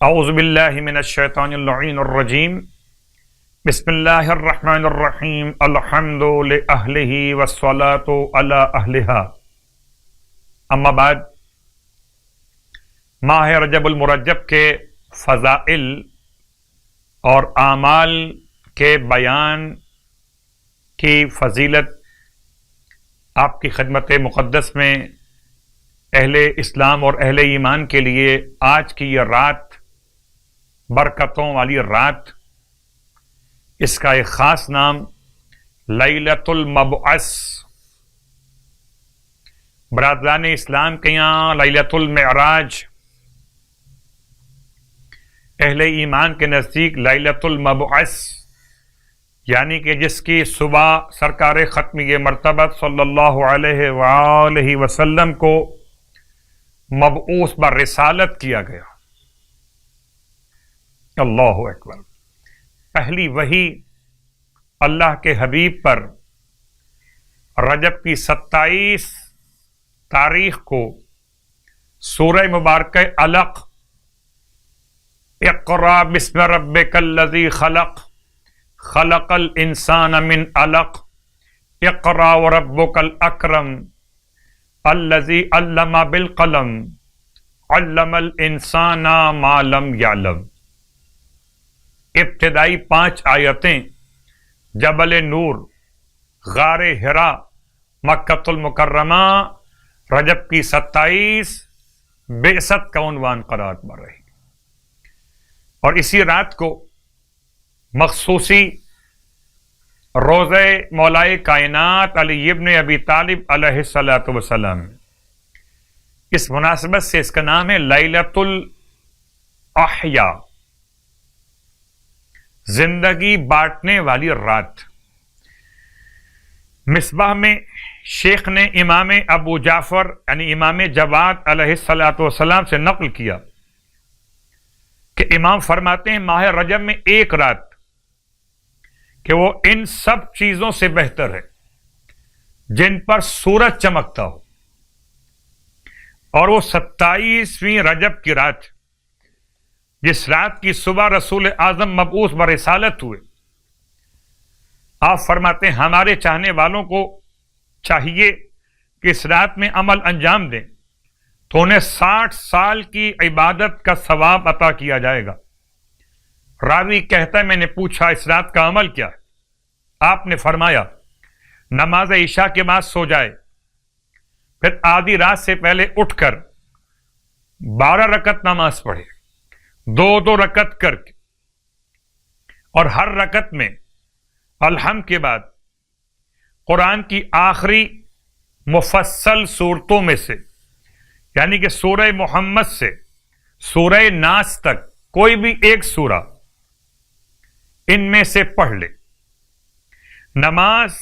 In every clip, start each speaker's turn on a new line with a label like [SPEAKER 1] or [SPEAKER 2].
[SPEAKER 1] اعوذ باللہ من الشیطان اللعین الرجیم بسم اللہ الرحمن الرحیم الحمد لأہلہ والصلاة علی اہلہا اما بعد ماہ رجب المرجب کے فضائل اور اعمال کے بیان کی فضیلت آپ کی خدمت مقدس میں اہل اسلام اور اہل ایمان کے لیے آج کی یہ رات برکتوں والی رات، اس کا ایک خاص نام لیلۃ المبعث، برادران اسلام کے یہاں لیلۃ المعراج، اہل ایمان کے نزدیک لیلۃ المبعث، یعنی کہ جس کی صبح سرکار ختمی مرتبہ صلی اللہ علیہ وآلہ وسلم کو مبعوث برسالت کیا گیا۔ اللہ اکبر، پہلی وحی اللہ کے حبیب پر رجب کی 27 تاریخ کو سورہ مبارکہ علق، اقرأ بسم ربک الذی خلق خلق الانسان من علق اقرأ وربک الاکرم الذی علم بالقلم علم الانسان ما لم یعلم۔ ابتدائی 5 آیتیں جبل نور، غار حرا، مکۃ المکرمہ، رجب کی 27 بعثت کا عنوان قرار پا رہی، اور اسی رات کو مخصوصی روزہ مولائے کائنات علی ابن ابی طالب علیہ الصلاۃ والسلام، اس مناسبت سے اس کا نام ہے لیلۃ الاحیا، زندگی بانٹنے والی رات۔ مصباح میں شیخ نے امام ابو جعفر یعنی امام جواد علیہ الصلاۃ والسلام سے نقل کیا کہ امام فرماتے ہیں ماہ رجب میں ایک رات کہ وہ ان سب چیزوں سے بہتر ہے جن پر سورج چمکتا ہو، اور وہ 27ویں رجب کی رات، جس رات کی صبح رسول اعظم مبعوث برسالت ہوئے۔ آپ فرماتے ہیں ہمارے چاہنے والوں کو چاہیے کہ اس رات میں عمل انجام دیں تو انہیں 60 سال کی عبادت کا ثواب عطا کیا جائے گا۔ راوی کہتا ہے میں نے پوچھا اس رات کا عمل کیا ہے؟ آپ نے فرمایا نماز عشاء کے بعد سو جائے، پھر آدھی رات سے پہلے اٹھ کر 12 رکعت نماز پڑھے، 2 رکعت کر کے، اور ہر رکعت میں الحمد کے بعد قرآن کی آخری مفصل صورتوں میں سے، یعنی کہ سورہ محمد سے سورہ ناس تک کوئی بھی ایک سورہ ان میں سے پڑھ لے۔ نماز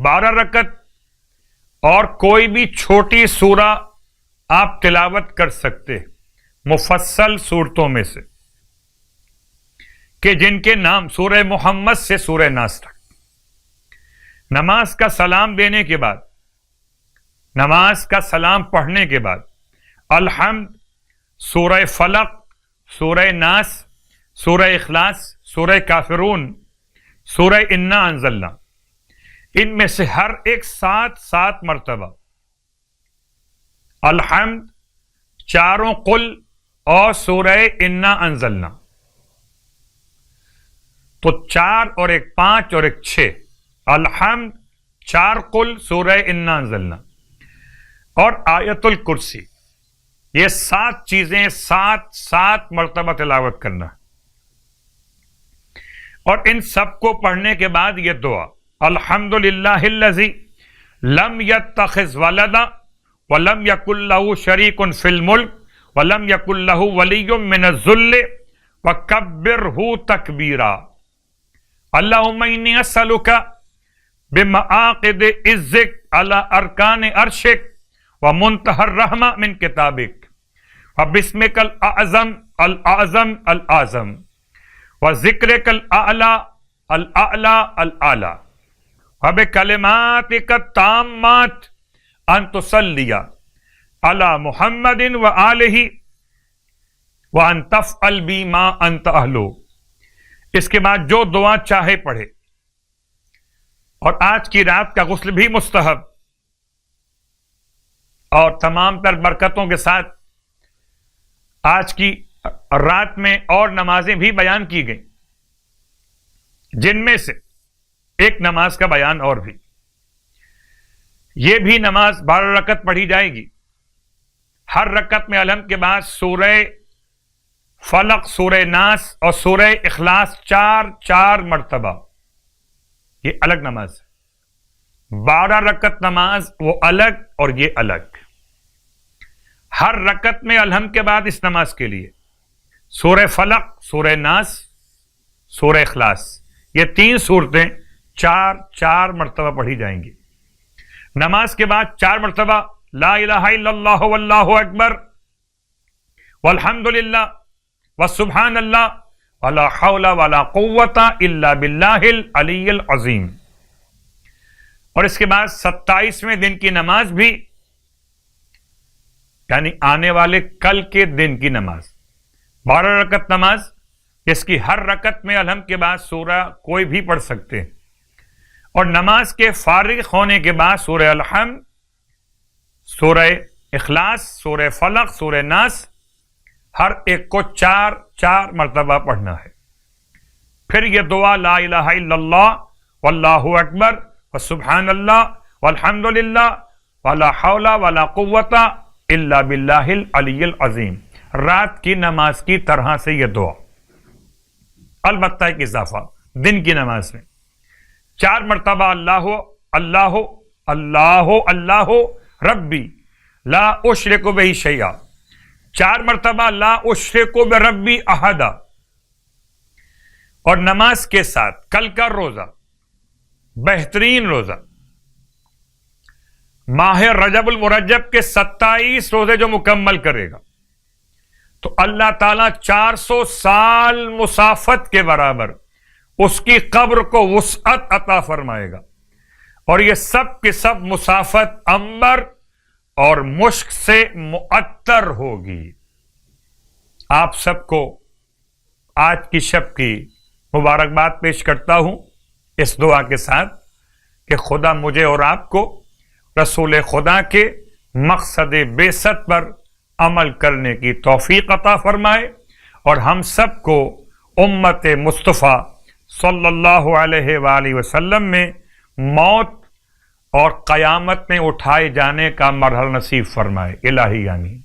[SPEAKER 1] 12 رکعت اور کوئی بھی چھوٹی سورہ آپ تلاوت کر سکتے ہیں مفصل صورتوں میں سے، کہ جن کے نام سورہ محمد سے سورہ ناس تک۔ نماز کا سلام دینے کے بعد، نماز کا سلام پڑھنے کے بعد الحمد، سورہ فلق، سورہ ناس، سورہ اخلاص، سورہ کافرون، سورہ انا انزلنا، ان میں سے ہر ایک 7 مرتبہ الحمد، 4 قل اور سورہ انا انزلنا، تو 4 اور 1 5 اور 1 6، الحمد، 4 قل، سورہ انا انزلنا اور آیت الکرسی، یہ 7 چیزیں 7 مرتبہ تلاوت کرنا، اور ان سب کو پڑھنے کے بعد یہ دعا الحمدللہ الذی لم یتخذ ولدا ولم یکن لہ شریک فی الملک وَلَمْ يَكُنْ لَهُ وَلِيٌّ مِّنَ الذُّلِّ وَكَبِّرْهُ تَكْبِيرًا اللہم انی اسألک بمعاقد عزک علی ارکان عرشک ومنتہى الرحمہ من کتابک وبسمک الاعظم الاعظم الاعظم وذکرک الاعلی الاعلی الاعلی وبکلماتک التامات ان تصلی علی محمد و آلہ وَأَن تَفْعَلْ بِي مَا أَنْتَ أَهْلُ، اس کے بعد جو دعا چاہے پڑھے. اور آج کی رات کا غسل بھی مستحب، اور تمام تر برکتوں کے ساتھ آج کی رات میں اور نمازیں بھی بیان کی گئیں، جن میں سے ایک نماز کا بیان اور بھی. یہ بھی نماز 12 رکعت پڑھی جائے گی. ہر رکعت میں الحمد کے بعد سورہ فلق، سورہ ناس اور سورہ اخلاص 4 مرتبہ. یہ الگ نماز ہے. 12 رکعت نماز وہ الگ اور یہ الگ. ہر رکعت میں الحمد کے بعد اس نماز کے لیے سورہ فلق، سورہ ناس، سورہ اخلاص، یہ 3 سورتیں 4 مرتبہ پڑھی جائیں گی. نماز کے بعد 4 مرتبہ لا الہ الا اللہ واللہ اکبر والحمد للہ وسبحان اللہ ولا حول ولا قوت الا باللہ العلی العظیم. اور اس کے بعد 27ویں دن کی نماز بھی، یعنی آنے والے کل کے دن کی نماز، 12 رکعت نماز، اس کی ہر رکعت میں الحمد کے بعد سورہ کوئی بھی پڑھ سکتے ہیں. اور نماز کے فارغ ہونے کے بعد سورہ الحمد، سورہ اخلاص، سورہ فلق، سورہ ناس، ہر ایک کو 4 مرتبہ پڑھنا ہے. پھر یہ دعا لا الہ الا اللہ واللہ اکبر وسبحان اللہ والحمد للہ ولا حول ولا قوت الا باللہ العلی العظیم. رات کی نماز کی طرح سے یہ دعا. البتہ ایک اضافہ دن کی نماز میں 4 مرتبہ اللہ اللہ اللہ اللہ ربی لا اشرک بہ شیئا، 4 مرتبہ لا اشرک بربی احدا. اور نماز کے ساتھ کل کا روزہ، بہترین روزہ، ماہ رجب المرجب کے 27 روزے جو مکمل کرے گا تو اللہ تعالیٰ 400 سال مسافت کے برابر اس کی قبر کو وسعت عطا فرمائے گا. اور یہ سب کے سب مسافت عنبر اور مشک سے معطر ہوگی. آپ سب کو آج کی شب کی مبارکباد پیش کرتا ہوں اس دعا کے ساتھ کہ خدا مجھے اور آپ کو رسول خدا کے مقصد بعثت پر عمل کرنے کی توفیق عطا فرمائے، اور ہم سب کو امت مصطفیٰ صلی اللہ علیہ وآلہ وسلم میں موت اور قیامت میں اٹھائے جانے کا مرحلہ نصیب فرمائے. الہی آمین.